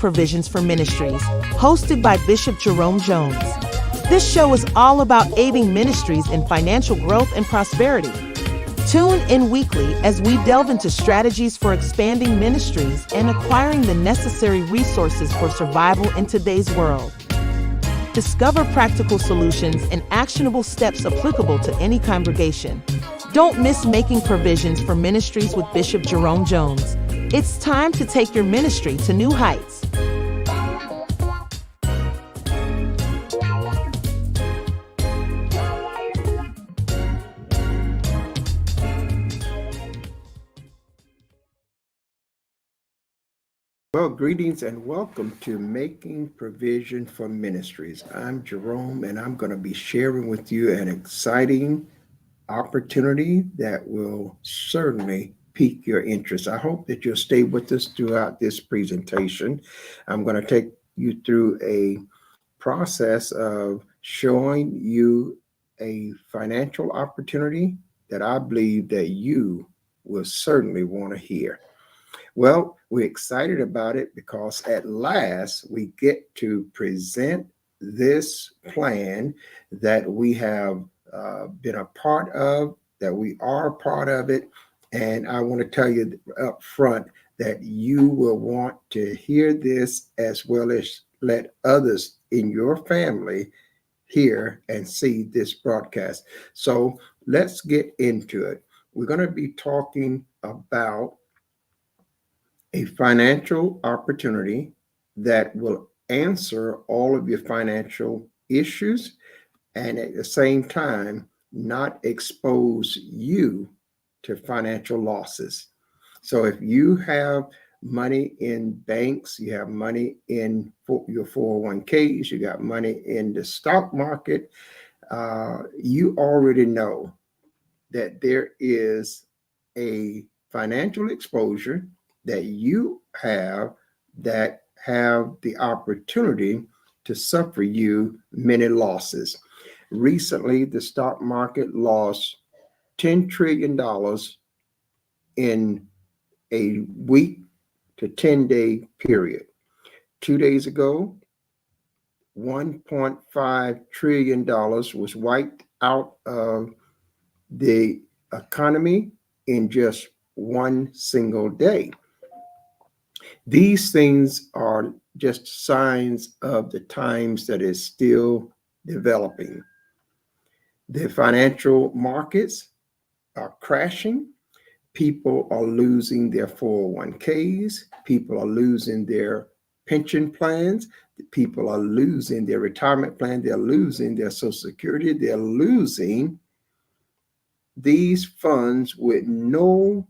Provisions for Ministries, hosted by Bishop Jerome Jones. This show is all about aiding ministries in financial growth and prosperity. Tune in weekly as we delve into strategies for expanding ministries and acquiring the necessary resources for survival in today's world. Discover practical solutions and actionable steps applicable to any congregation. Don't miss Making Provisions for Ministries with Bishop Jerome Jones. It's time to take your ministry to new heights. Well, greetings and welcome to Making Provision for Ministries. I'm Jerome, and I'm going to be sharing with you an exciting opportunity that will certainly pique your interest. I hope that you'll stay with us throughout this presentation. I'm going to take you through a process of showing you a financial opportunity that I believe that you will certainly want to hear. Well, we're excited about it because at last we get to present this plan that we have been a part of, that we are a part of it. And I want to tell you up front that you will want to hear this as well as let others in your family hear and see this broadcast. So let's get into it. We're going to be talking about a financial opportunity that will answer all of your financial issues and at the same time not expose you to financial losses. So if you have money in banks, you have money in your 401ks, you got money in the stock market, you already know that there is a financial exposure that you have that have the opportunity to suffer you many losses. Recently, the stock market lost $10 trillion in a week to 10-day period. 2 days ago, $1.5 trillion was wiped out of the economy in just one single day. These things are just signs of the times that is still developing. The financial markets are crashing. People are losing their 401ks. People are losing their pension plans. People are losing their retirement plan. They're losing their Social Security. They're losing these funds with no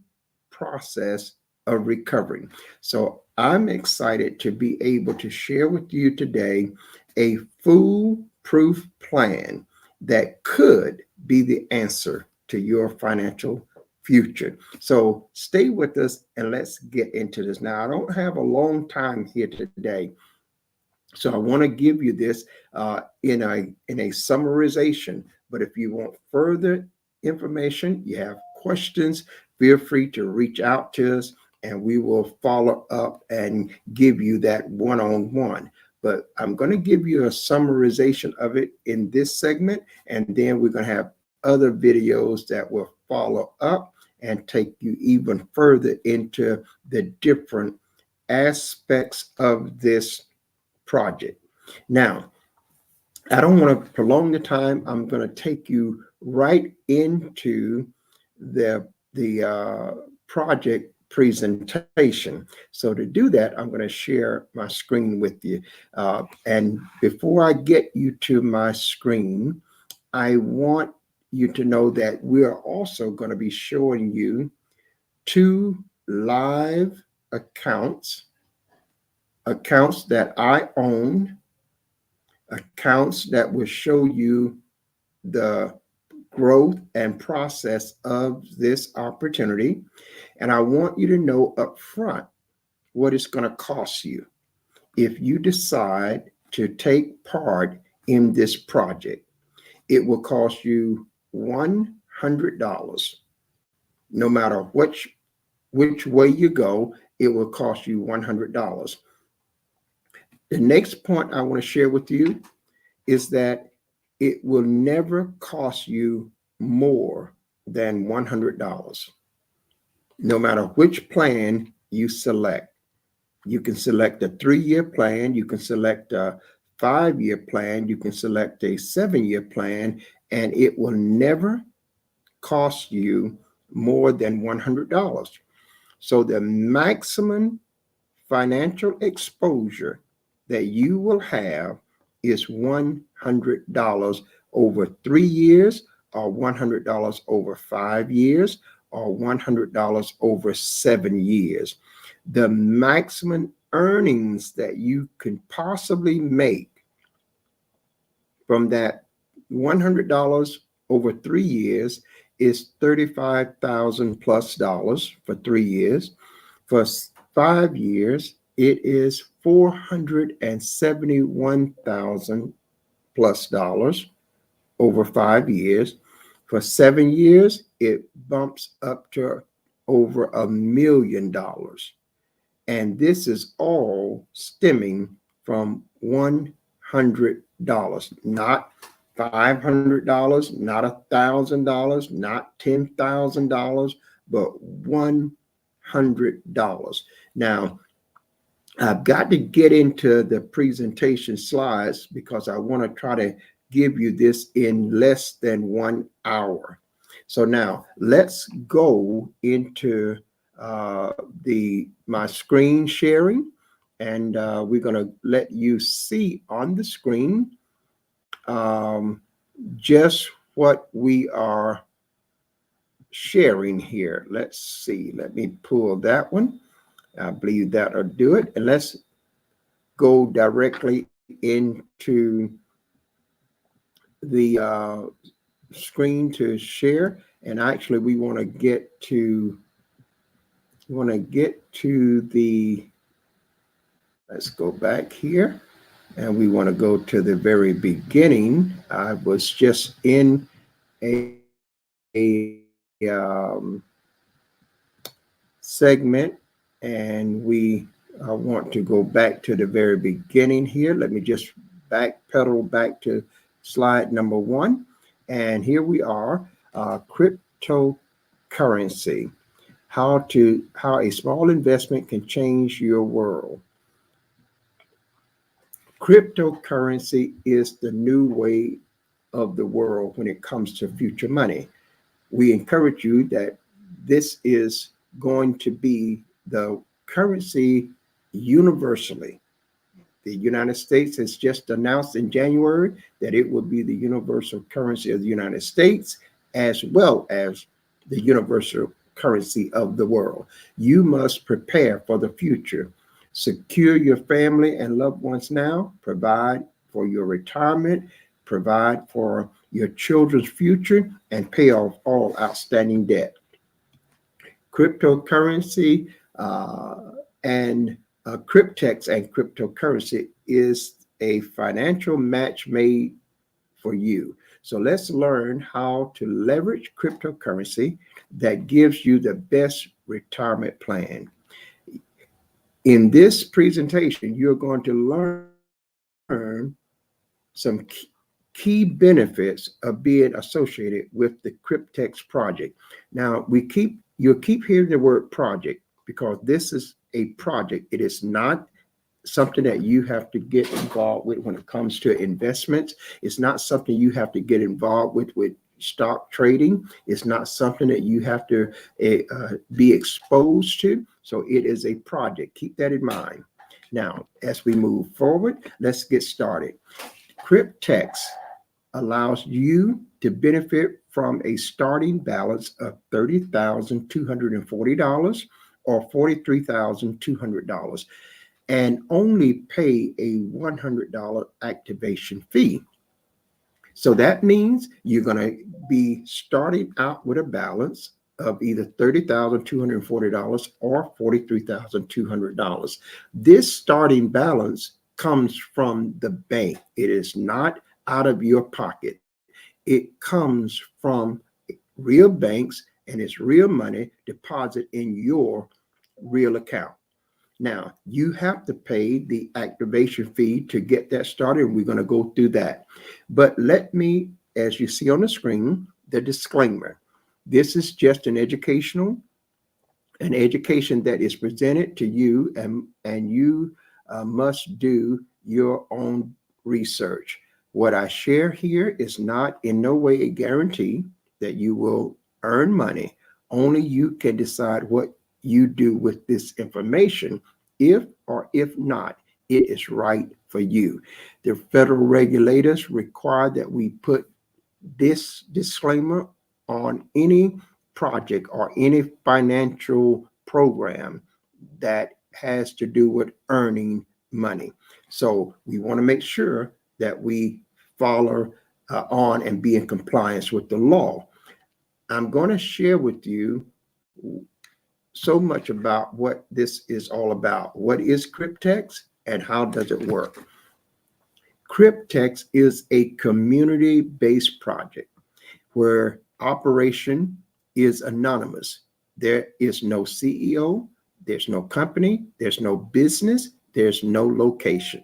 process of recovering. So I'm excited to be able to share with you today a foolproof plan that could be the answer to your financial future. So stay with us and let's get into this. Now, I don't have a long time here today, so I want to give you this in a summarization. But if you want further information, you have questions, feel free to reach out to us and we will follow up and give you that one-on-one. But I'm going to give you a summarization of it in this segment, and then we're going to have other videos that will follow up and take you even further into the different aspects of this project. Now, I don't want to prolong the time. I'm going to take you right into the project presentation. So to do that, I'm going to share my screen with you. And before I get you to my screen, I want you to know that we are also going to be showing you 2 live accounts that I own, accounts that will show you the growth and process of this opportunity. And I want you to know up front what it's going to cost you if you decide to take part in this project. It will cost you $100. No matter which way you go, it will cost you $100. The next point I want to share with you is that it will never cost you more than $100, no matter which plan you select. You can select a 3-year plan, you can select a 5-year plan, you can select a 7-year plan, and it will never cost you more than $100. So the maximum financial exposure that you will have is $100 over 3 years, or $100 over 5 years, or $100 over 7 years. The maximum earnings that you can possibly make from that $100 over 3 years is $35,000 plus dollars for 3 years. For 5 years, it is $471,000 plus dollars over 5 years. For 7 years, it bumps up to over $1 million. And this is all stemming from $100, not $500, not $1,000, not $10,000, but $100. Now, I've got to get into the presentation slides because I want to try to give you this in less than 1 hour. So now let's go into my screen sharing, and we're going to let you see on the screen just what we are sharing here. Let's see. Let me pull that one. I believe that'll do it. And let's go directly into the screen to share. And actually, we want to get to the, let's go back here, and we want to go to the very beginning. I was just in a segment, and we want to go back to the very beginning here. Let me just backpedal back to slide number 1. And here we are, cryptocurrency, how a small investment can change your world. Cryptocurrency is the new way of the world when it comes to future money. We encourage you that this is going to be the currency universally. The United States has just announced in January that it will be the universal currency of the United States, as well as the universal currency of the world. You must prepare for the future. Secure your family and loved ones now. Provide for your retirement. Provide for your children's future, and pay off all outstanding debt. Cryptocurrency and Cryptex and cryptocurrency is a financial match made for you. So let's learn how to leverage cryptocurrency that gives you the best retirement plan. In this presentation, you're going to learn some key benefits of being associated with the Cryptex project. Now, you'll keep hearing the word project because this is a project. It is not something that you have to get involved with when it comes to investments. It's not something you have to get involved with stock trading. It's not something that you have to be exposed to. So it is a project. Keep that in mind. Now, as we move forward, let's get started. Cryptex allows you to benefit from a starting balance of $30,240 or $43,200 and only pay a $100 activation fee. So that means you're going to be starting out with a balance of either $30,240 or $43,200. This starting balance comes from the bank. It is not out of your pocket. It comes from real banks, and it's real money deposited in your real account. Now, you have to pay the activation fee to get that started. We're going to go through that. But let me, as you see on the screen, the disclaimer. This is just an education that is presented to you, and you must do your own research. What I share here is not in no way a guarantee that you will earn money. Only you can decide what you do with this information, if or if not it is right for you. The federal regulators require that we put this disclaimer on any project or any financial program that has to do with earning money. So we want to make sure that we follow on and be in compliance with the law. I'm going to share with you so much about what this is all about. What is Cryptex and how does it work? Cryptex is a community-based project where operation is anonymous. There is no CEO, there's no company, there's no business, there's no location.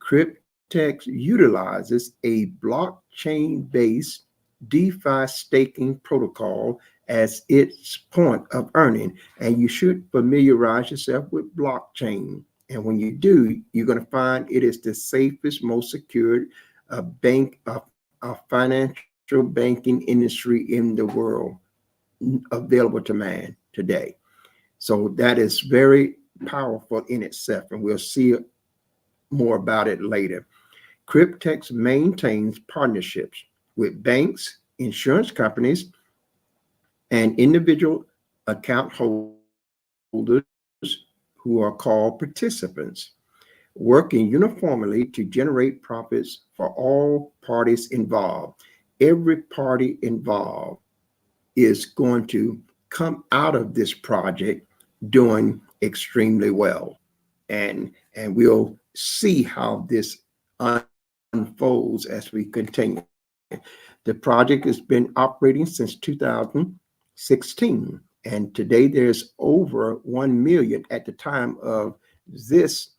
Cryptex utilizes a blockchain-based DeFi staking protocol as its point of earning, and you should familiarize yourself with blockchain. And when you do, you're going to find it is the safest, most secured financial banking industry in the world available to man today. So that is very powerful in itself, and we'll see more about it later. Cryptex maintains partnerships with banks, insurance companies, and individual account holders who are called participants, working uniformly to generate profits for all parties involved. Every party involved is going to come out of this project doing extremely well. And we'll see how this unfolds as we continue. The project has been operating since 2016, and today there's over 1 million. At the time of this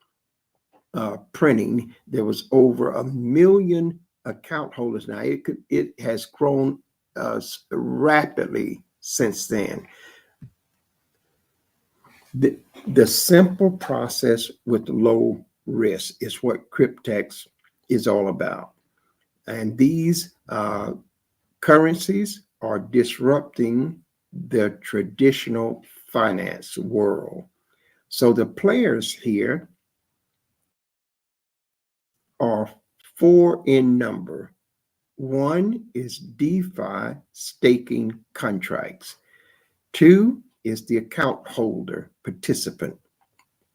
printing, there was over 1 million account holders. Now it has grown rapidly since then. The simple process with low risk is what Cryptex is all about. And these currencies are disrupting the traditional finance world. So the players here are 4 in number. One is DeFi staking contracts. 2 is the account holder participant.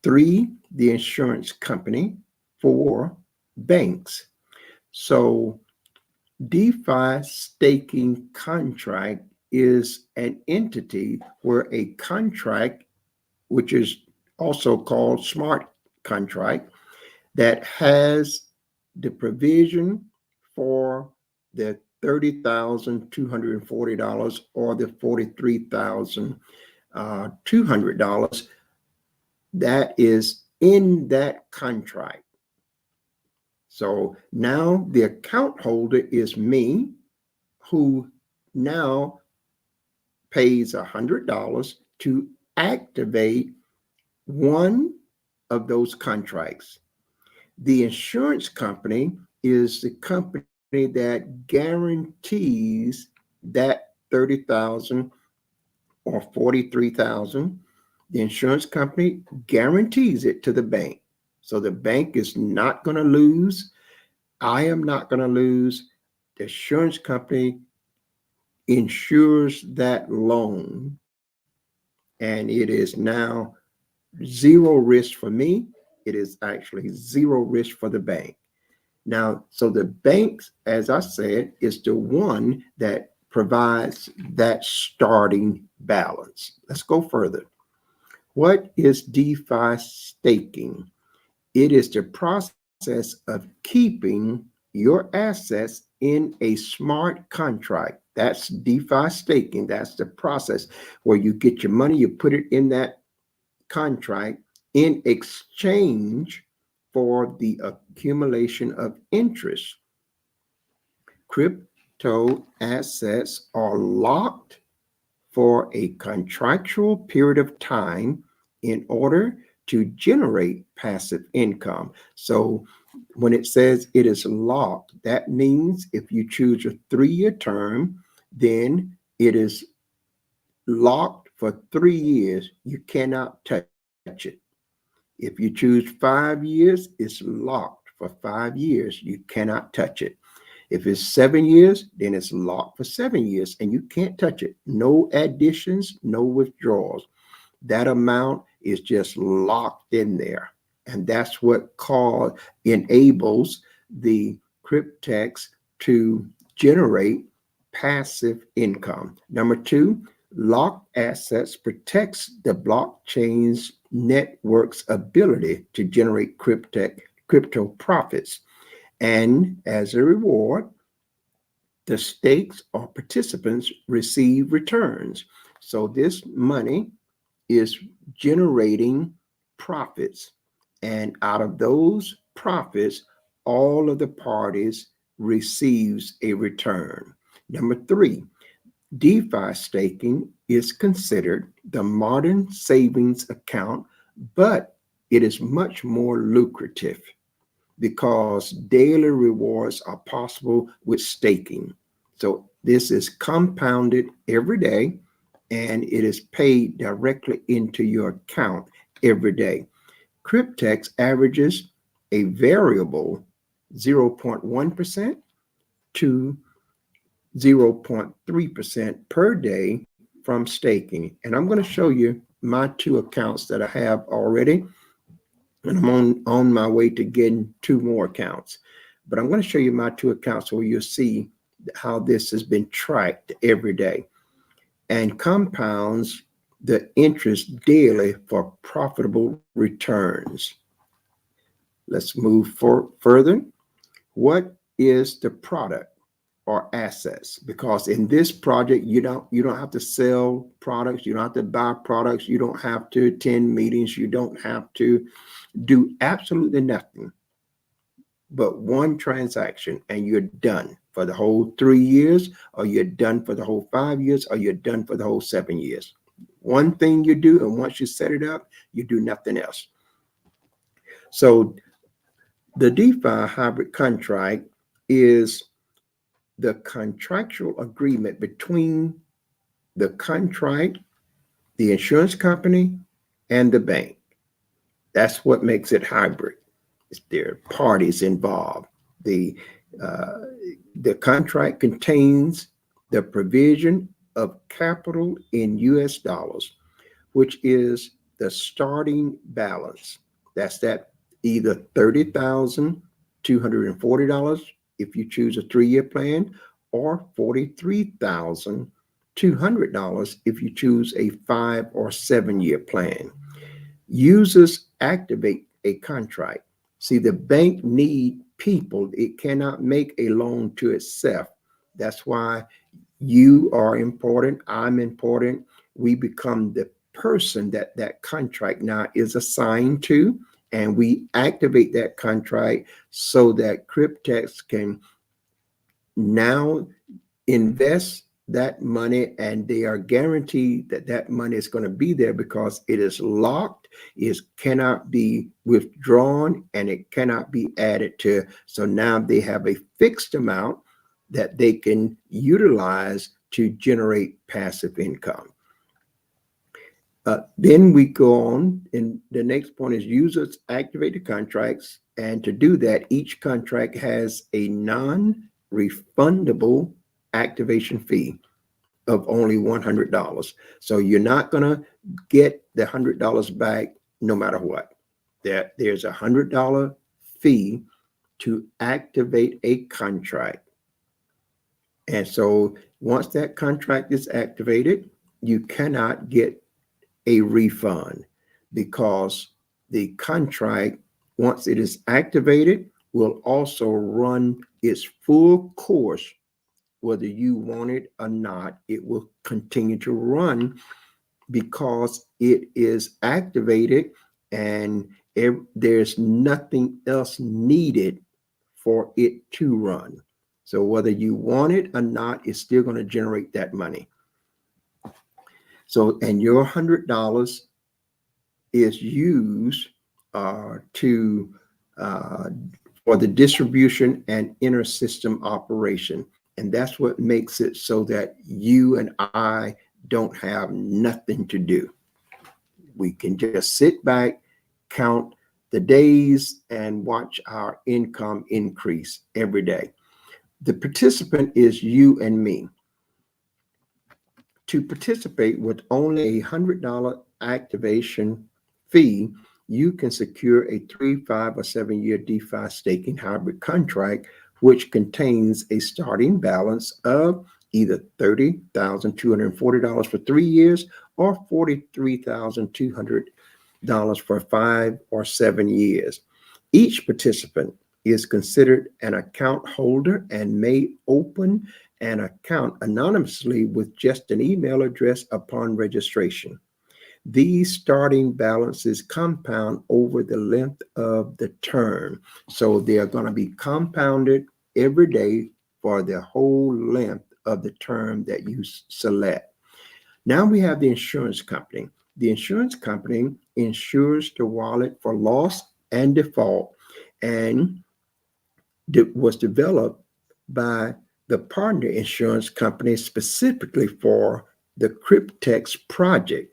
3, the insurance company. 4, banks. So DeFi staking contract is an entity where a contract, which is also called smart contract, that has the provision for the $30,240 or the $43,200 that is in that contract. So now the account holder is me, who now pays $100 to activate one of those contracts. The insurance company is the company that guarantees that 30,000 or 43,000. The insurance company guarantees it to the bank. So the bank is not going to lose. I am not going to lose. The insurance company insures that loan, and it is now zero risk for me. It is actually zero risk for the bank. Now, so the banks, as I said, is the one that provides that starting balance. Let's go further. What is DeFi staking? It is the process of keeping your assets in a smart contract. That's DeFi staking. That's the process where you get your money, you put it in that contract, in exchange for the accumulation of interest. Crypto assets are locked for a contractual period of time in order to generate passive income. So when it says it is locked, that means if you choose a 3-year term, then it is locked for 3 years. You cannot touch it. If you choose 5 years, it's locked for 5 years. You cannot touch it. If it's 7 years, then it's locked for 7 years and you can't touch it. No additions, no withdrawals. That amount is just locked in there. And that's what enables the cryptex to generate passive income. Number two, locked assets protects the blockchain's network's ability to generate crypto profits. And as a reward, the stakes or participants receive returns. So this money is generating profits. And out of those profits, all of the parties receives a return. Number three, DeFi staking is considered the modern savings account, but it is much more lucrative because daily rewards are possible with staking. So this is compounded every day and it is paid directly into your account every day. Cryptex averages a variable 0.1% to 0.3% per day from staking. And I'm going to show you my 2 accounts that I have already. And I'm on my way to getting 2 more accounts. But I'm going to show you my 2 accounts so you'll see how this has been tracked every day and compounds the interest daily for profitable returns. Let's move further. What is the product or assets? Because in this project, you don't have to sell products, you don't have to buy products, you don't have to attend meetings, you don't have to do absolutely nothing but one transaction and you're done for the whole 3 years, or you're done for the whole 5 years, or you're done for the whole 7 years. One thing you do, and once you set it up, you do nothing else. So the DeFi hybrid contract is the contractual agreement between the contract, the insurance company, and the bank. That's what makes it hybrid. There are parties involved. The contract contains the provision of capital in US dollars, which is the starting balance. That's that either $30,240 if you choose a 3-year plan, or $43,200 if you choose a 5 or 7-year plan. Users activate a contract. See, the bank need people. It cannot make a loan to itself. That's why you are important. I'm important. We become the person that contract now is assigned to, and we activate that contract so that Cryptex can now invest that money, and they are guaranteed that that money is going to be there because it is locked, it cannot be withdrawn, and it cannot be added to. So now they have a fixed amount that they can utilize to generate passive income. Then we go on, and the next point is users activate the contracts. And to do that, each contract has a non-refundable activation fee of only $100. So you're not going to get the $100 back no matter what. There's a $100 fee to activate a contract. And so once that contract is activated, you cannot get a refund because the contract, once it is activated, will also run its full course. Whether you want it or not, it will continue to run because it is activated and there's nothing else needed for it to run. So whether you want it or not, it's still going to generate that money. So, and your $100 is used to for the distribution and inter system operation. And that's what makes it so that you and I don't have nothing to do. We can just sit back, count the days, and watch our income increase every day. The participant is you and me. To participate with only a $100 activation fee, you can secure a 3, 5, or 7-year DeFi staking hybrid contract, which contains a starting balance of either $30,240 for 3 years or $43,200 for 5 or 7 years. Each participant is considered an account holder and may open an account anonymously with just an email address upon registration. These starting balances compound over the length of the term. So they are going to be compounded every day for the whole length of the term that you select. Now we have the insurance company. The insurance company insures the wallet for loss and default, and was developed by the partner insurance company specifically for the Cryptex project.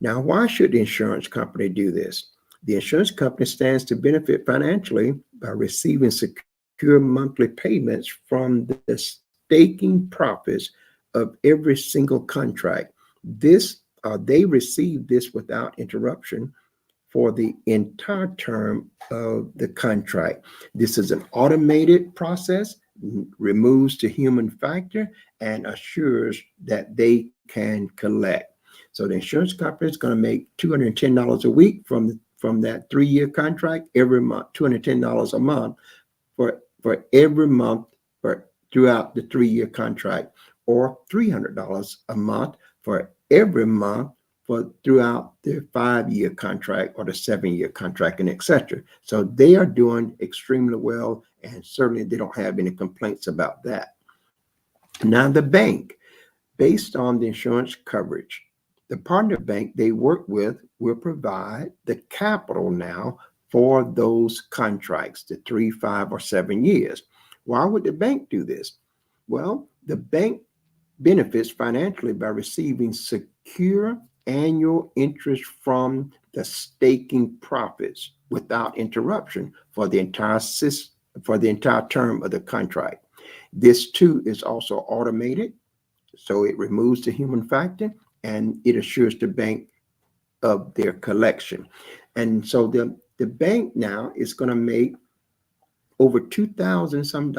Now, why should the insurance company do this? The insurance company stands to benefit financially by receiving secure monthly payments from the staking profits of every single contract. They receive this without interruption for the entire term of the contract. This is an automated process, removes the human factor, and assures that they can collect. So the insurance company is going to make $210 a week from that 3-year contract every month, $210 a month for every month throughout the 3-year contract, or $300 a month for every month throughout the 5-year contract or the 7-year contract, and etc. So they are doing extremely well, and certainly they don't have any complaints about that. Now the bank, based on the insurance coverage, the partner bank they work with will provide the capital now for those contracts, the 3, 5, or 7 years. Why would the bank do this? Well, the bank benefits financially by receiving secure annual interest from the staking profits without interruption for the entire term of the contract. This too is also automated, so it removes the human factor and it assures the bank of their collection. And so the bank now is going to make over $2,000 some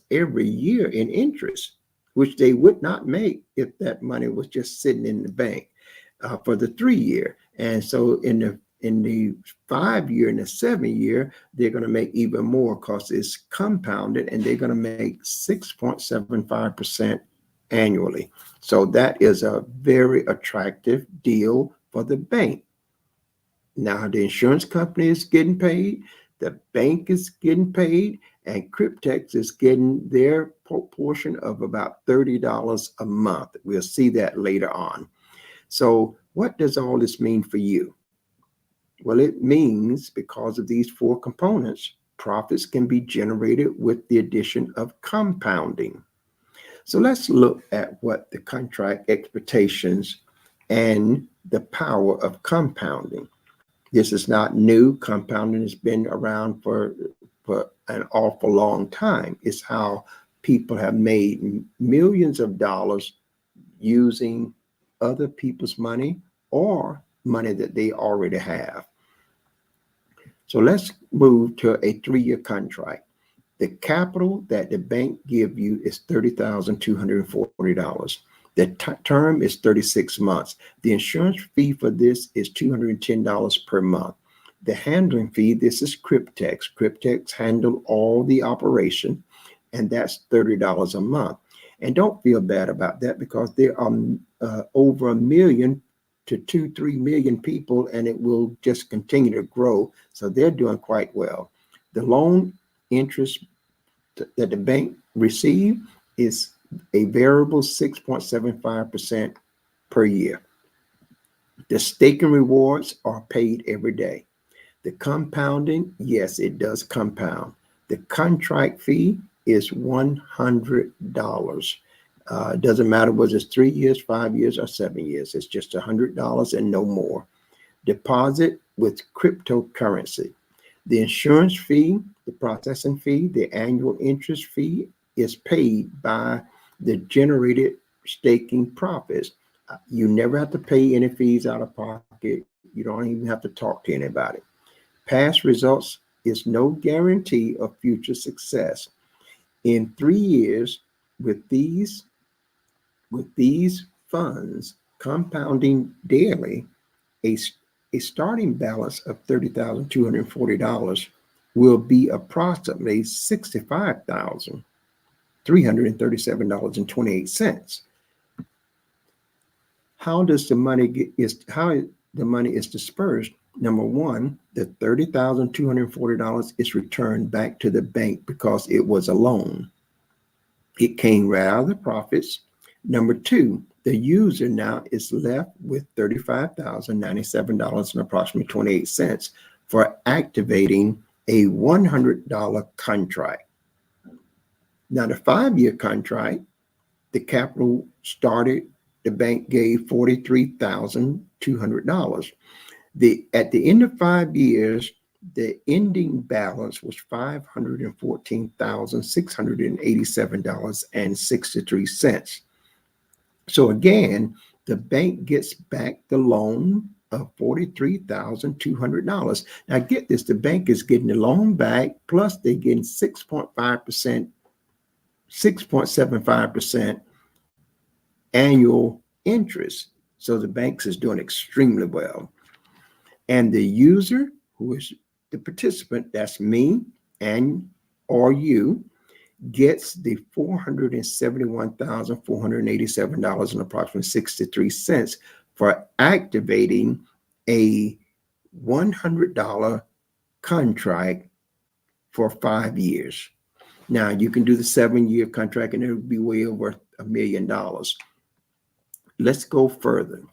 every year in interest, which they would not make if that money was just sitting in the bank for the 3-year. And so in the 5-year and the 7-year, they're going to make even more because it's compounded, and they're going to make 6.75% annually. So that is a very attractive deal for the bank. Now the insurance company is getting paid, the bank is getting paid, and Cryptex is getting their portion of about $30 a month. We'll see that later on. So what does all this mean for you? Well, it means because of these 4 components, profits can be generated with the addition of compounding. So let's look at what the contract expectations and the power of compounding. This is not new. Compounding has been around for an awful long time. It's how people have made millions of dollars using other people's money or money that they already have. So let's move to a 3-year contract. The capital that the bank give you is $30,240. The term is 36 months. The insurance fee for this is $210 per month. The handling fee, this is Cryptex. Cryptex handle all the operation, and that's $30 a month. And don't feel bad about that, because there are over 1 million to 2-3 million people, and it will just continue to grow. So they're doing quite well. The loan interest that the bank receive is a variable 6.75% per year. The staking rewards are paid every day. The compounding, yes, it does compound. The contract fee is $100. It doesn't matter whether it's 3 years, 5 years, or 7 years. It's just $100 and no more. Deposit with cryptocurrency. The insurance fee, the processing fee, the annual interest fee is paid by the generated staking profits. You never have to pay any fees out of pocket. You don't even have to talk to anybody. Past results is no guarantee of future success. In 3 years, with these funds compounding daily, a starting balance of $30,240 will be approximately $65,337.28. How the money is dispersed? Number one, the $30,240 is returned back to the bank because it was a loan. It came right out of the profits. Number two, the user now is left with $35,097 and approximately 28 cents for activating a $100 contract. Now, the 5-year contract, the capital started, the bank gave $43,200. At the end of 5 years, the ending balance was $514,687.63. So again, the bank gets back the loan of $43,200. Now get this, the bank is getting the loan back, plus they're getting 6.75% annual interest. So the banks is doing extremely well. And the user, who is the participant, that's me and or you, gets the $471,487 and approximately 63 cents for activating a $100 contract for 5 years. Now you can do the 7-year contract and it would be way over $1 million. Let's go further.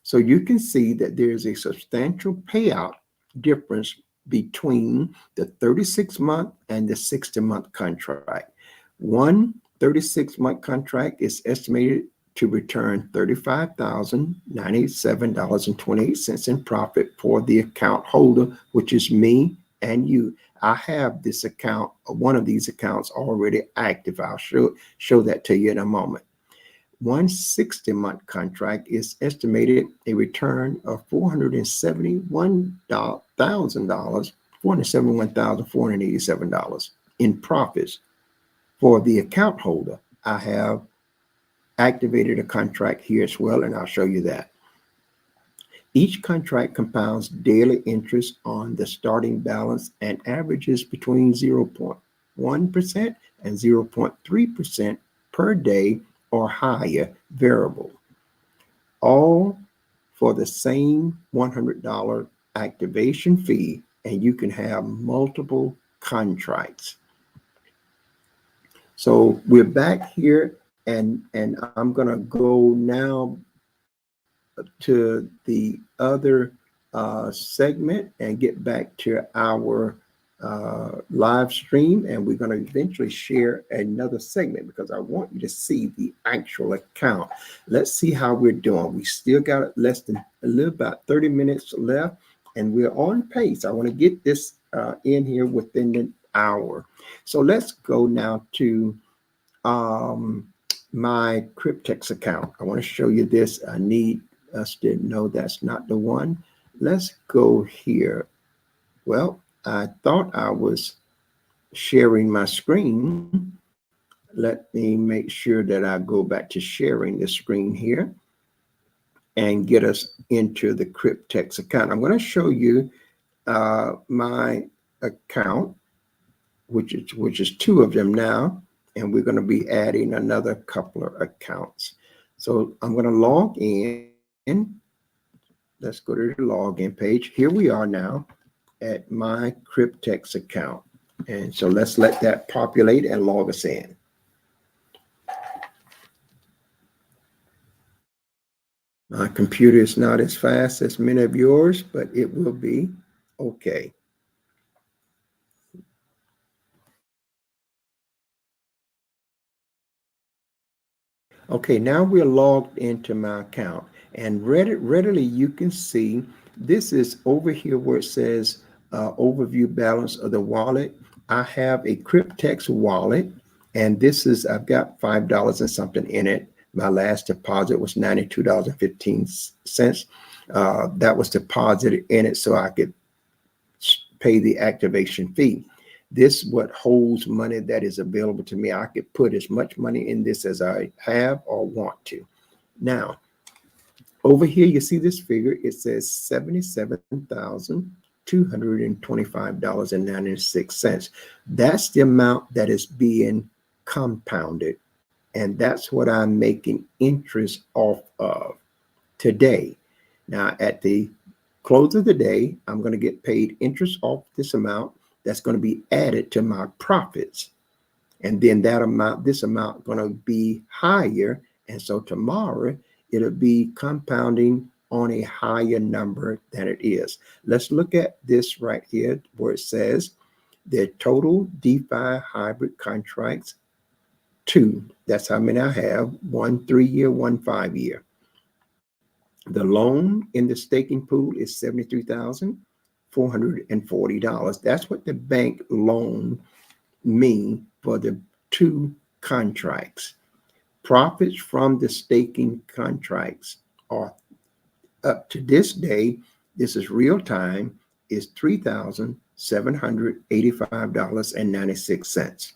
So you can see that there's a substantial payout difference between the 36-month and the 60-month contract. One 36-month contract is estimated to return $35,097.28 in profit for the account holder, which is me and you. I have this account, one of these accounts already active. I'll show that to you in a moment. One 60-month contract is estimated a return of $471,487 in profits for the account holder. I have activated a contract here as well, and I'll show you that. Each contract compounds daily interest on the starting balance and averages between 0.1% and 0.3% per day or higher variable, all for the same $100 activation fee, and you can have multiple contracts. So we're back here, and I'm going to go now to the other segment and get back to our live stream, and we're going to eventually share another segment because I want you to see the actual account. Let's see how we're doing. We still got less than about 30 minutes left, and we're on pace. I want to get this in here within an hour. So let's go now to my Cryptex account. I want to show you this. I need us to know that's not the one. Let's go here. Well, I thought I was sharing my screen. Let me make sure that I go back to sharing the screen here and get us into the Cryptex account. I'm going to show you my account, which is 2 of them now, and we're going to be adding another couple of accounts. So I'm going to log in Let's go to the login page. Here we are now at my Cryptex account. And so let's let that populate and log us in. My computer is not as fast as many of yours, but it will be okay. Okay, now we're logged into my account, and readily you can see this is over here where it says overview balance of the wallet. I have a Cryptex wallet, and this is, I've got $5 and something in it. My last deposit was $92.15. That was deposited in it so I could pay the activation fee. This what holds money that is available to me. I could put as much money in this as I have or want to. Now, over here, you see this figure. It says $77,225.96. That's the amount that is being compounded. And that's what I'm making interest off of today. Now, at the close of the day, I'm going to get paid interest off this amount that's going to be added to my profits. And then that amount, this amount going to be higher. And so tomorrow it'll be compounding on a higher number than it is. Let's look at this right here where it says the total DeFi hybrid contracts, 2. That's how many I have, 1 3-year, 1 5-year. The loan in the staking pool is $73,440. That's what the bank loan mean for the 2 contracts. Profits from the staking contracts are up to this day, this is real time, is $3,785.96.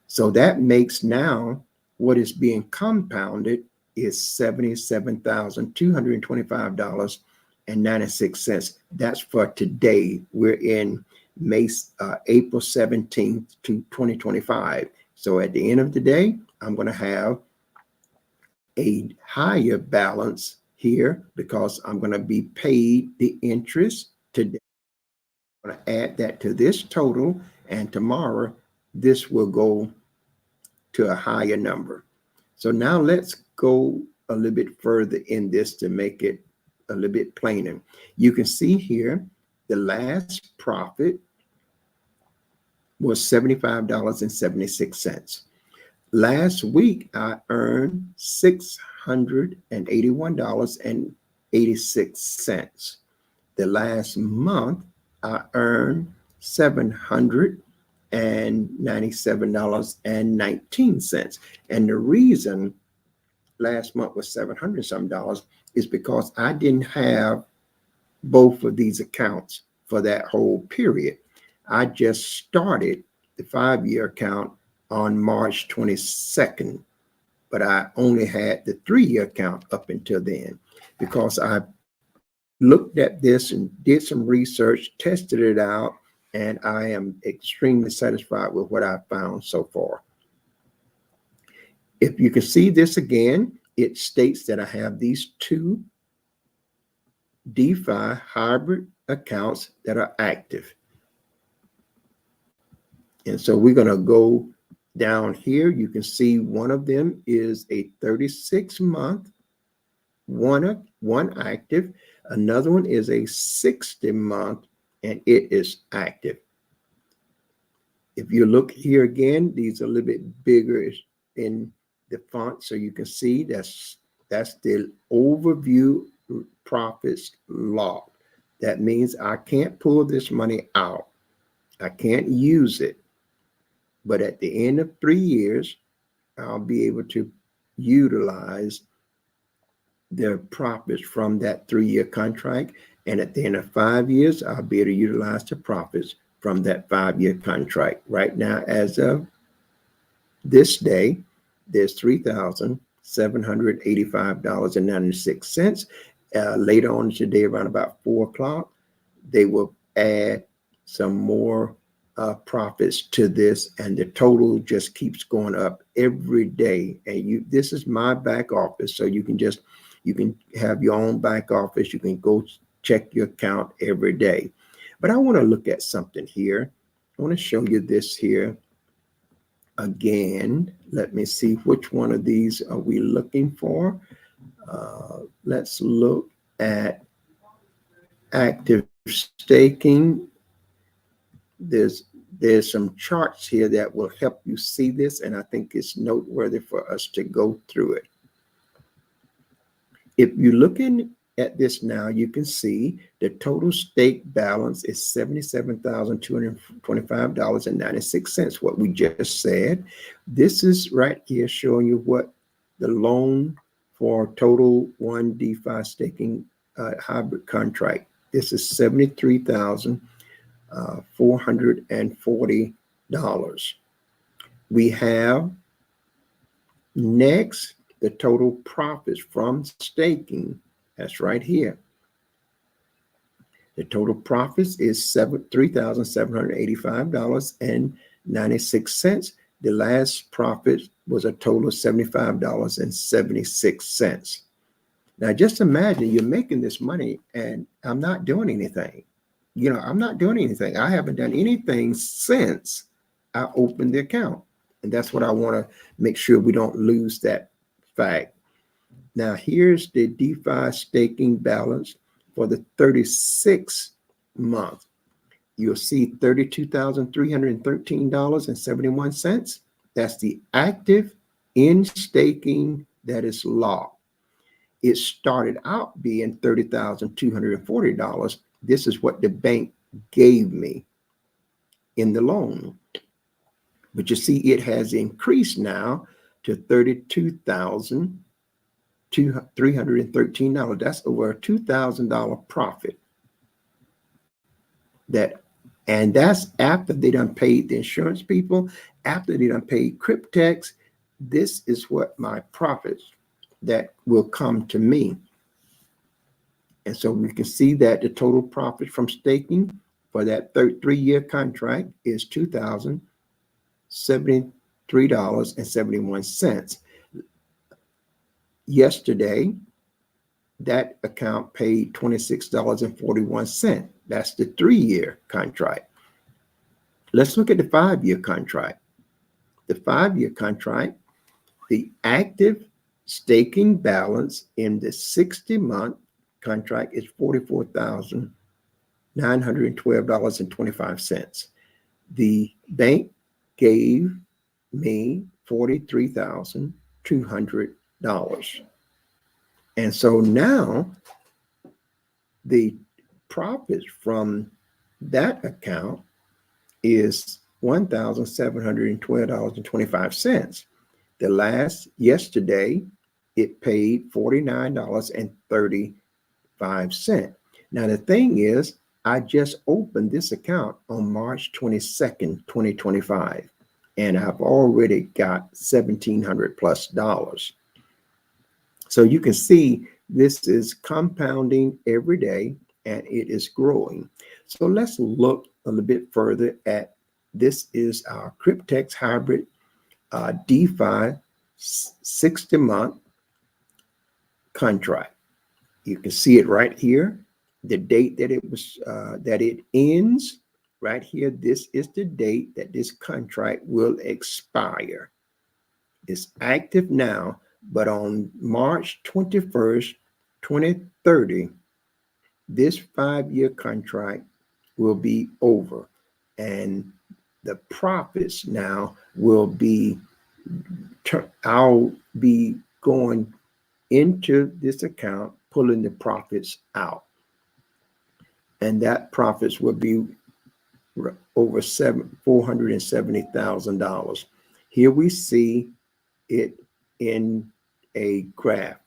So that makes now what is being compounded is $77,225.96. That's for today. We're in April 17th to 2025. So at the end of the day, I'm going to have a higher balance here because I'm going to be paid the interest today. I'm going to add that to this total, and tomorrow this will go to a higher number. So now let's go a little bit further in this to make it a little bit plainer. You can see here the last profit was $75.76. Last week I earned $681.86. The last month I earned $797.19. And the reason last month was $700 some dollars is because I didn't have both of these accounts for that whole period. I just started the 5-year account on March 22nd, but I only had the 3-year account up until then because I looked at this and did some research, tested it out, and I am extremely satisfied with what I found so far. If you can see this again, it states that I have these 2 DeFi hybrid accounts that are active. And so we're going to go down here. You can see one of them is a 36-month, one active. Another one is a 60-month, and it is active. If you look here again, these are a little bit bigger in the font, so you can see that's the overview profits log. That means I can't pull this money out. I can't use it. But at the end of 3 years, I'll be able to utilize the profits from that 3-year contract. And at the end of 5 years, I'll be able to utilize the profits from that 5-year contract. Right now, as of this day, there's $3,785.96. Later on today, around about 4 o'clock, they will add some more profits to this, and the total just keeps going up every day. And this is my back office, so you can just You can have your own back office. You can go check your account every day. But I want to look at something here. I want to show you this here again. Let me see, which one of these are we looking for? Let's look at active staking. There's some charts here that will help you see this, and I think it's noteworthy for us to go through it. If you're looking at this now, you can see the total stake balance is $77,225.96, what we just said. This is right here showing you what the loan for total one DeFi staking hybrid contract. This is $73,440. We have next the total profits from staking. That's right here. The total profits is $3,785.96. The last profit was a total of $75.76. Now, just imagine you're making this money and I'm not doing anything. I'm not doing anything. I haven't done anything since I opened the account. And that's what I want to make sure we don't lose that fact. Now, here's the DeFi staking balance for the 36th month. You'll see $32,313.71. That's the active in staking that is locked. It started out being $30,240. This is what the bank gave me in the loan. But you see, it has increased now to $32,313. That's over a $2,000 profit. And that's after they done paid the insurance people, after they done paid Cryptex. This is what my profits that will come to me. And so we can see that the total profit from staking for that 3-year contract is $2,073.71. Yesterday, that account paid $26.41. That's the 3-year contract. Let's look at the 5-year contract. The 5-year contract, the active staking balance in the 60-month contract is $44,912.25. The bank gave me $43,200. And so now the profits from that account is $1,712.25. Yesterday, it paid $49.35. Now, the thing is, I just opened this account on March 22nd, 2025, and I've already got $1,700 plus dollars. So you can see this is compounding every day and it is growing. So let's look a little bit further at this. Is our Cryptex hybrid DeFi 60-month contract. You can see it right here. The date that it ends right here. This is the date that this contract will expire. It's active now, but on March 21st, 2030, this 5-year contract will be over, and the profits now will be, I'll be going into this account, pulling the profits out, and that profits will be over $470,000. Here we see it in a graph.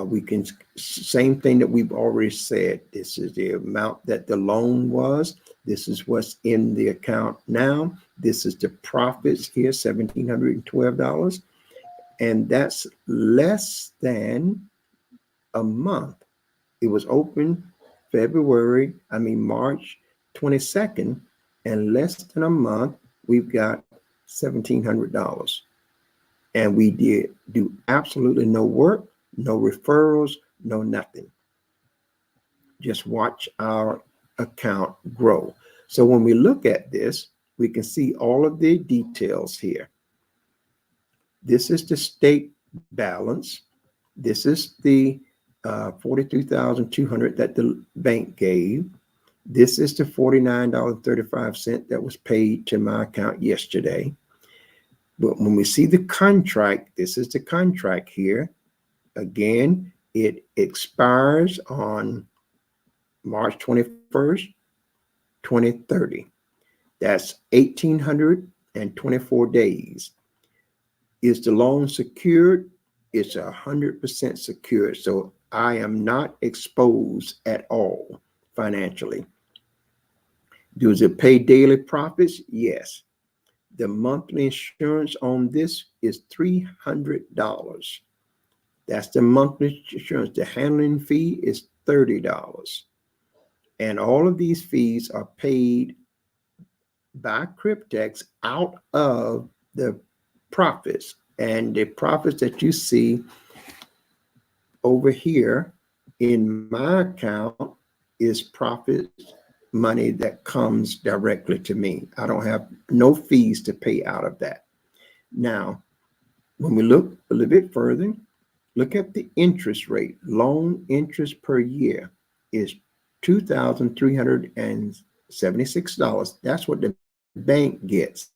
We can, same thing that we've already said. This is the amount that the loan was. This is what's in the account now. This is the profits here, $1,712. And that's less than a month. It was open March 22nd, and less than a month, we've got $1,700. And we did do absolutely no work. no referrals, no nothing. Just watch our account grow. So when we look at this, we can see all of the details here. This is the state balance. This is the 42,200 that the bank gave. This is the $49.35 that was paid to my account yesterday. But when we see the contract, this is the contract here. Again, it expires on March 21st, 2030. That's 1,824 days. Is the loan secured? It's 100% secured. So I am not exposed at all financially. Does it pay daily profits? Yes. The monthly insurance on this is $300. That's the monthly insurance. The handling fee is $30. And all of these fees are paid by Cryptex out of the profits. And the profits that you see over here in my account is profit money that comes directly to me. I don't have no fees to pay out of that. Now, when we look a little bit further, look at the interest rate. Loan interest per year is $2,376. That's what the bank gets.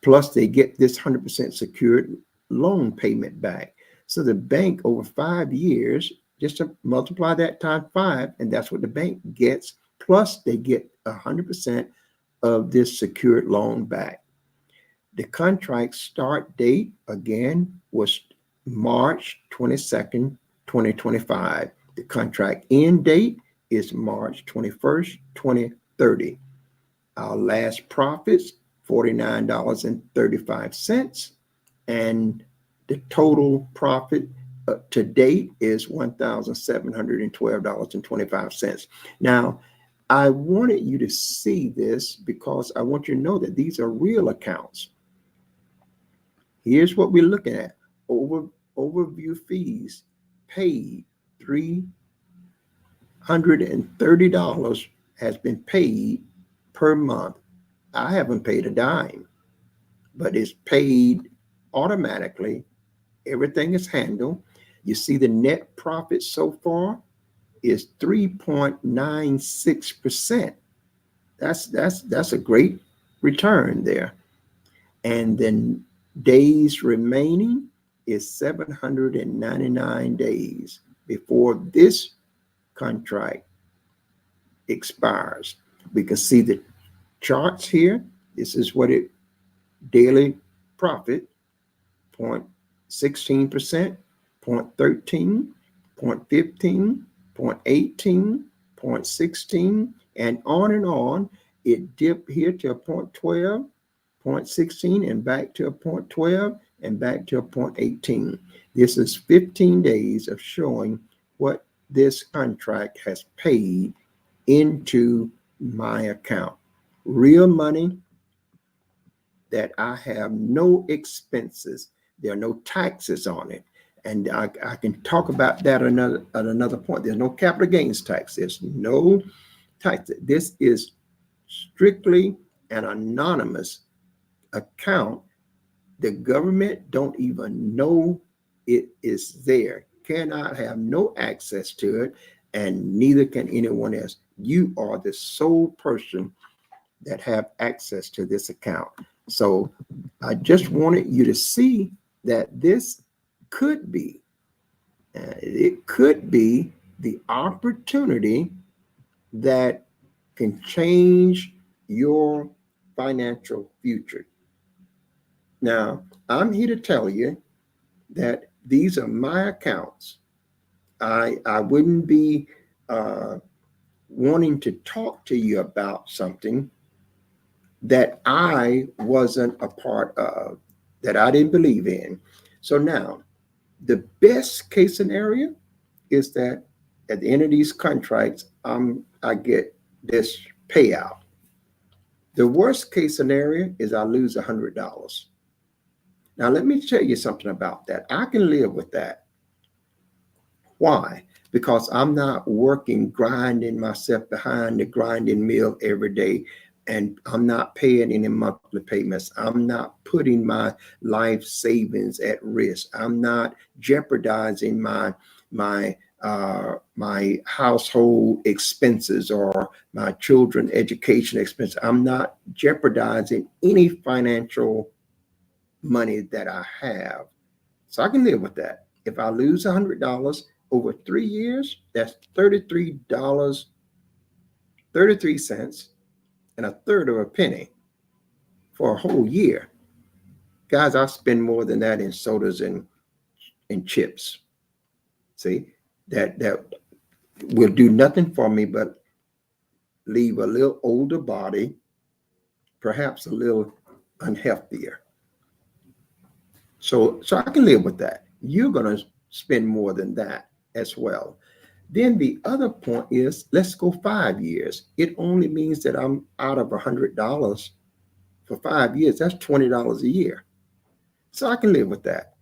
Plus, they get this 100% secured loan payment back. So the bank over 5 years, just to multiply that times 5, and that's what the bank gets. Plus, they get 100% of this secured loan back. The contract start date, again, was March 22nd, 2025. The contract end date is March 21st, 2030. Our last profits, $49.35. And the total profit to date is $1,712.25. Now, I wanted you to see this because I want you to know that these are real accounts. Here's what we're looking at. Overview fees paid. $330 has been paid per month. I haven't paid a dime, but it's paid automatically. Everything is handled. You see the net profit so far is 3.96%. That's a great return there. And then days remaining is 799 days before this contract expires. We can see the charts here. This is what it daily profit, 0.16%, 0.13, 0.15, 0.18, 0.16, and on. It dipped here to a 0.12, 0.16, and back to a 0.12, and back to a 0.18. This is 15 days of showing what this contract has paid into my account. Real money that I have no expenses. There are no taxes on it. And I can talk about that at another point. There's no capital gains tax. There's no tax. This is strictly an anonymous account. The government don't even know it is there. Cannot have no access to it, and neither can anyone else. You are the sole person that have access to this account. So I just wanted you to see that this could be, it could be the opportunity that can change your financial future. Now, I'm here to tell you that these are my accounts. I wouldn't be wanting to talk to you about something that I wasn't a part of, that I didn't believe in. So now, the best case scenario is that at the end of these contracts, I get this payout. The worst case scenario is I lose $100. Now, let me tell you something about that. I can live with that. Why? Because I'm not working, grinding myself behind the grinding mill every day, and I'm not paying any monthly payments. I'm not putting my life savings at risk. I'm not jeopardizing my household expenses or my children education expenses. I'm not jeopardizing any financial money that I have. So I can live with that. If I lose $100 over 3 years, that's $33, 33 cents, and a third of a penny for a whole year. Guys, I spend more than that in sodas and chips. See, that will do nothing for me but leave a little older body, perhaps a little unhealthier. So I can live with that. You're going to spend more than that as well. Then the other point is, let's go 5 years. It only means that I'm out of $100 for 5 years. That's $20 a year. So I can live with that.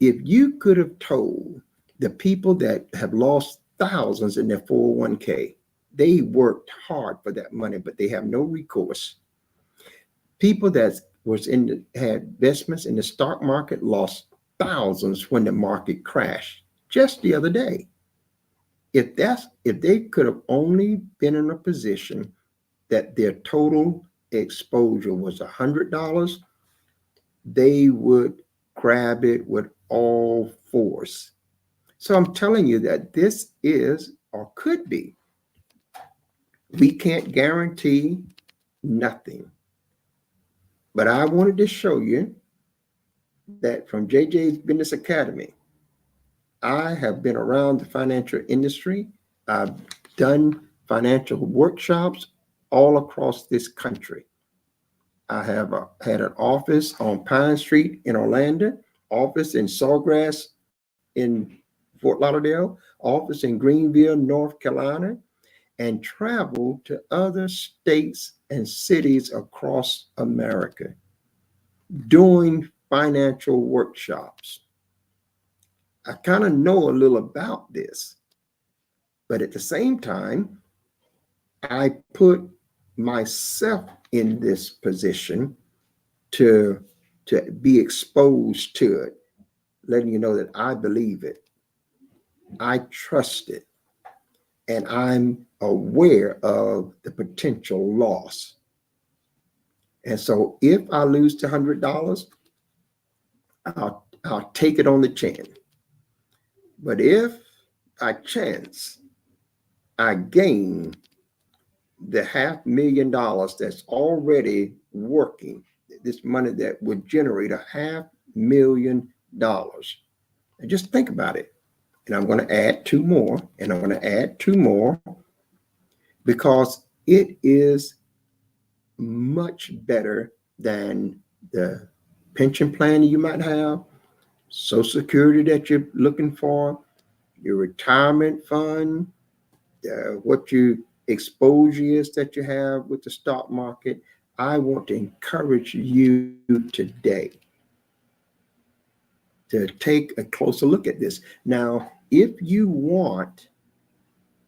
If you could have told the people that have lost thousands in their 401k, they worked hard for that money, but they have no recourse. People that had investments in the stock market lost thousands when the market crashed just the other day. If they could have only been in a position that their total exposure was $100, they would grab it with all force. So I'm telling you that this is or could be. We can't guarantee nothing. But I wanted to show you that from JJ's Business Academy, I have been around the financial industry. I've done financial workshops all across this country. I have had an office on Pine Street in Orlando, office in Sawgrass in Fort Lauderdale, office in Greenville, North Carolina, and travel to other states and cities across America doing financial workshops. I kind of know a little about this, but at the same time, I put myself in this position to be exposed to it, letting you know that I believe it, I trust it, and I'm aware of the potential loss. And so if I lose to $100, I'll take it on the chin. But if by chance I gain the $500,000 that's already working, this money that would generate $500,000, and just think about it. And I'm going to add two more, and I'm going to add two more, because it is much better than the pension plan you might have, Social Security that you're looking for, your retirement fund, what your exposure is that you have with the stock market. I want to encourage you today to take a closer look at this. Now, if you want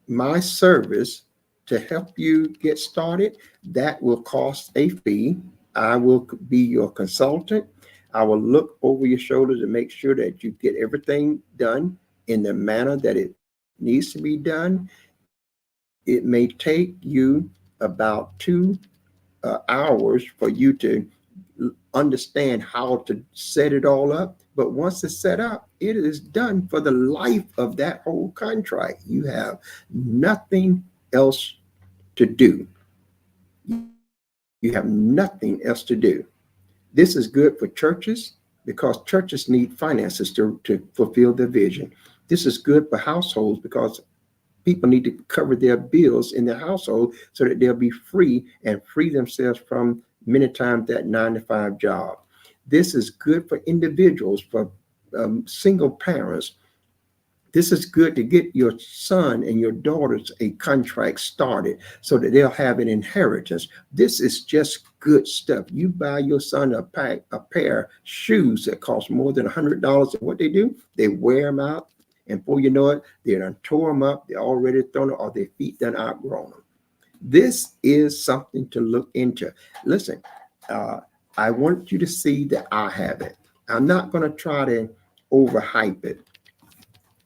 my service to help you get started, that will cost a fee. I will be your consultant. I will look over your shoulders and make sure that you get everything done in the manner that it needs to be done. It may take you about 2 hours for you to understand how to set it all up. But once it's set up, it is done for the life of that whole contract. You have nothing else to do. You have nothing else to do. This is good for churches because churches need finances to fulfill their vision. This is good for households because people need to cover their bills in their household so that they'll be free and free themselves from many times that 9-to-5 job. This is good for individuals, for single parents This is good to get your son and your daughters a contract started so that they'll have an inheritance. This is just good stuff. You buy your son a pair of shoes that cost more than $100, and what they do, they wear them out, and before you know it, they done tore them up, they're already thrown it, or their feet done outgrown them. This is something to look into. Listen, I want you to see that I have it. I'm not going to try to overhype it.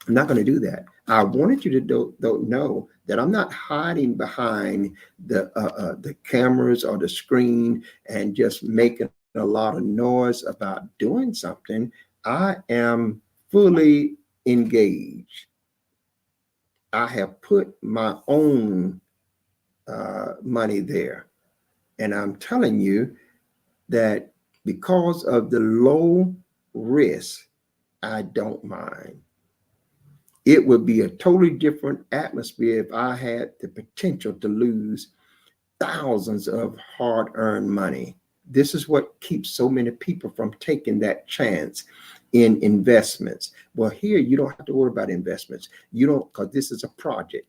I'm not going to do that. I wanted you to know that I'm not hiding behind the cameras or the screen and just making a lot of noise about doing something. I am fully engaged. I have put my own money there. And I'm telling you that because of the low risk, I don't mind. It would be a totally different atmosphere if I had the potential to lose thousands of hard-earned money. This is what keeps so many people from taking that chance in investments. Well, here you don't have to worry about investments. You don't, because this is a project.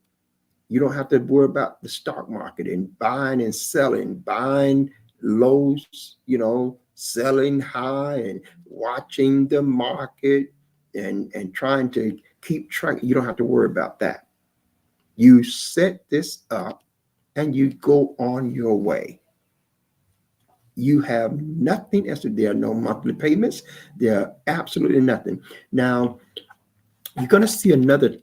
You don't have to worry about the stock market and buying and selling, buying lows, selling high and watching the market and trying to keep track. You don't have to worry about that. You set this up and you go on your way. You have nothing else. There are no monthly payments. There are absolutely nothing. Now, you're going to see another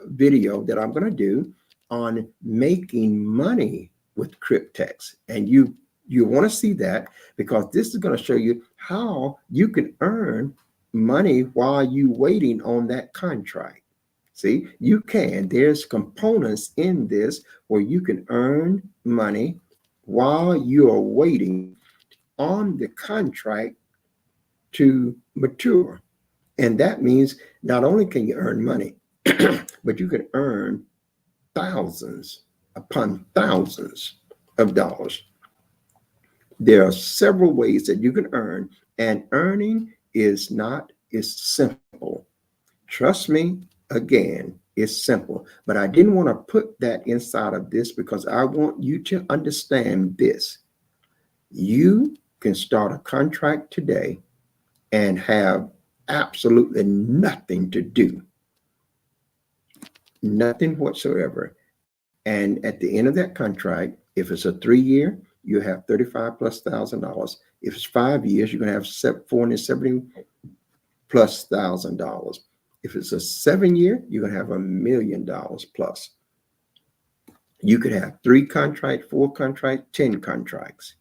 video that I'm going to do on making money with Cryptex. And you want to see that because this is going to show you how you can earn money while you waiting on that contract. See, you can. There's components in this where you can earn money while you are waiting on the contract to mature. And that means not only can you earn money, but you can earn thousands upon thousands of dollars. There are several ways that you can earn, and earning is simple. Trust me, again, it's simple. But I didn't want to put that inside of this because I want you to understand this. You can start a contract today and have absolutely nothing to do. Nothing whatsoever. And at the end of that contract, if it's a 3-year, you have $35,000+. If it's 5 years, you're going to have $470,000+. If it's a 7-year, you're going to have $1 million+. You could have 3 contracts, 4 contracts, 10 contracts.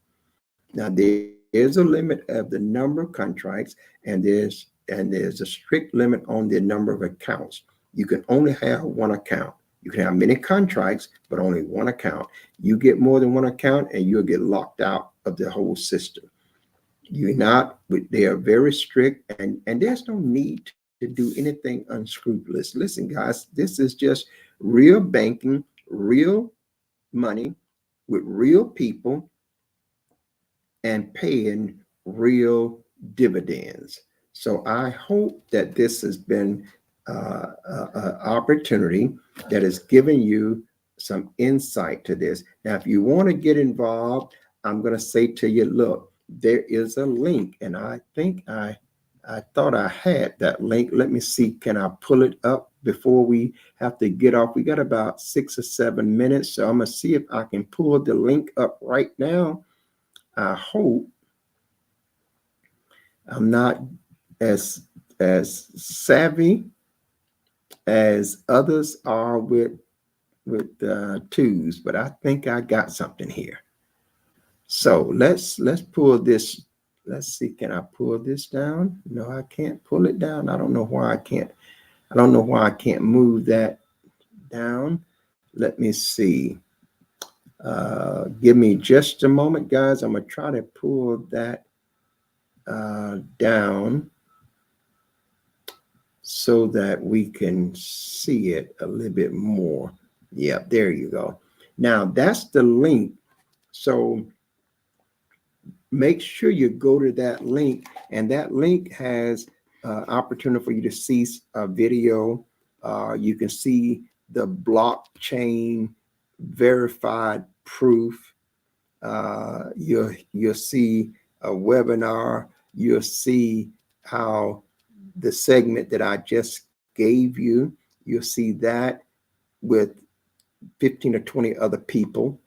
Now there's a limit of the number of contracts, and there's a strict limit on the number of accounts. You can only have one account. You can have many contracts, but only one account. You get more than one account and you'll get locked out of the whole system. They are very strict, and there's no need to do anything unscrupulous. Listen, guys, this is just real banking, real money with real people and paying real dividends. So I hope that this has been an opportunity that has given you some insight to this. Now, if you want to get involved, I'm going to say to you, look, there is a link, and I think I thought I had that link. Let me see, can I pull it up before we have to get off? We got about 6 or 7 minutes, so I'm going to see if I can pull the link up right now. I hope I'm not as savvy as others are with twos, but I think I got something here. So let's pull this. Let's see, can I pull this down? No, I can't pull it down. I don't know why I can't. I don't know why I can't move that down. Let me see. Give me just a moment, guys. I'm gonna try to pull that down so that we can see it a little bit more. Yeah, there you go. Now that's the link. So make sure you go to that link, and that link has opportunity for you to see a video You can see the blockchain verified proof. You'll see a webinar. You'll see how the segment that I just gave you, you'll see that with 15 or 20 other people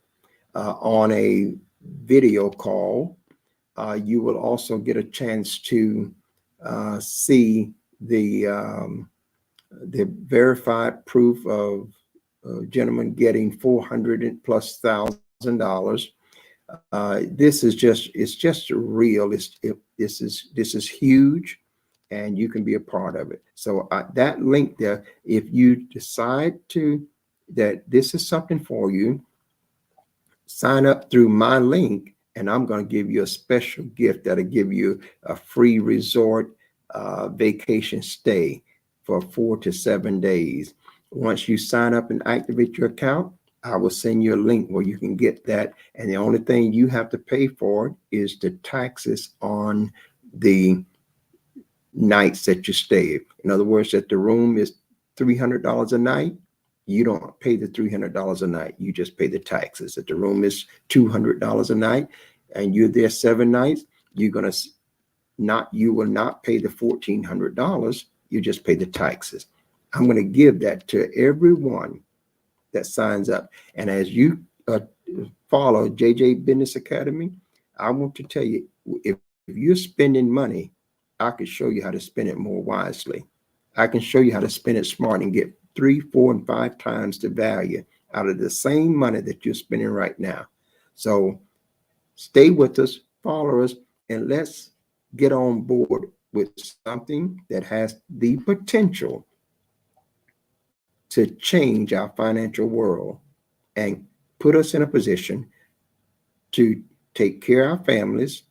on a video call. You will also get a chance to see the verified proof of a gentleman getting $400,000+. This is just real. This is huge, and you can be a part of it. So that link there, if you decide that this is something for you, sign up through my link, and I'm going to give you a special gift that'll give you a free resort vacation stay for 4 to 7 days. Once you sign up and activate your account, I will send you a link where you can get that. And the only thing you have to pay for is the taxes on the nights that you stay. In other words, if the room is $300 a night, you don't pay the $300 a night. You just pay the taxes. If the room is $200 a night and you're there 7 nights, you will not pay the $1,400. You just pay the taxes. I'm going to give that to everyone that signs up. And as you follow JJ Business Academy, I want to tell you, if you're spending money, I can show you how to spend it more wisely. I can show you how to spend it smart and get 3, 4, and 5 times the value out of the same money that you're spending right now. So stay with us, follow us, and let's get on board with something that has the potential to change our financial world and put us in a position to take care of our families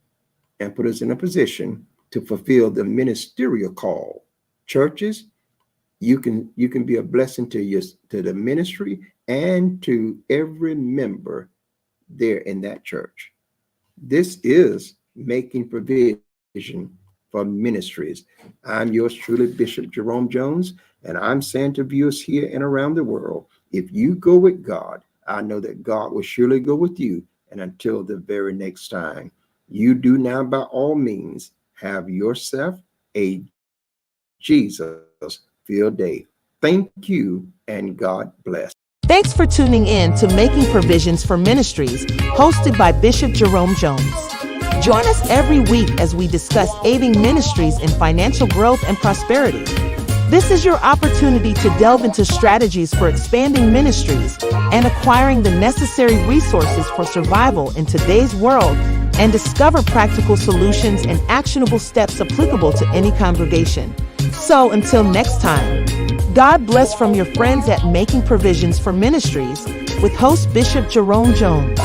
and put us in a position to fulfill the ministerial call. Churches, you can be a blessing to the ministry and to every member there in that church. This is making provision for ministries. I'm yours truly, Bishop Jerome Jones, and I'm saying to viewers here and around the world, if you go with God, I know that God will surely go with you. And until the very next time, you do now by all means have yourself a Jesus-filled day. Thank you, and God bless. Thanks for tuning in to Making Provisions for Ministries, hosted by Bishop Jerome Jones. Join us every week as we discuss aiding ministries in financial growth and prosperity. This is your opportunity to delve into strategies for expanding ministries and acquiring the necessary resources for survival in today's world, and discover practical solutions and actionable steps applicable to any congregation. So until next time, God bless from your friends at Making Provisions for Ministries with host Bishop Jerome Jones.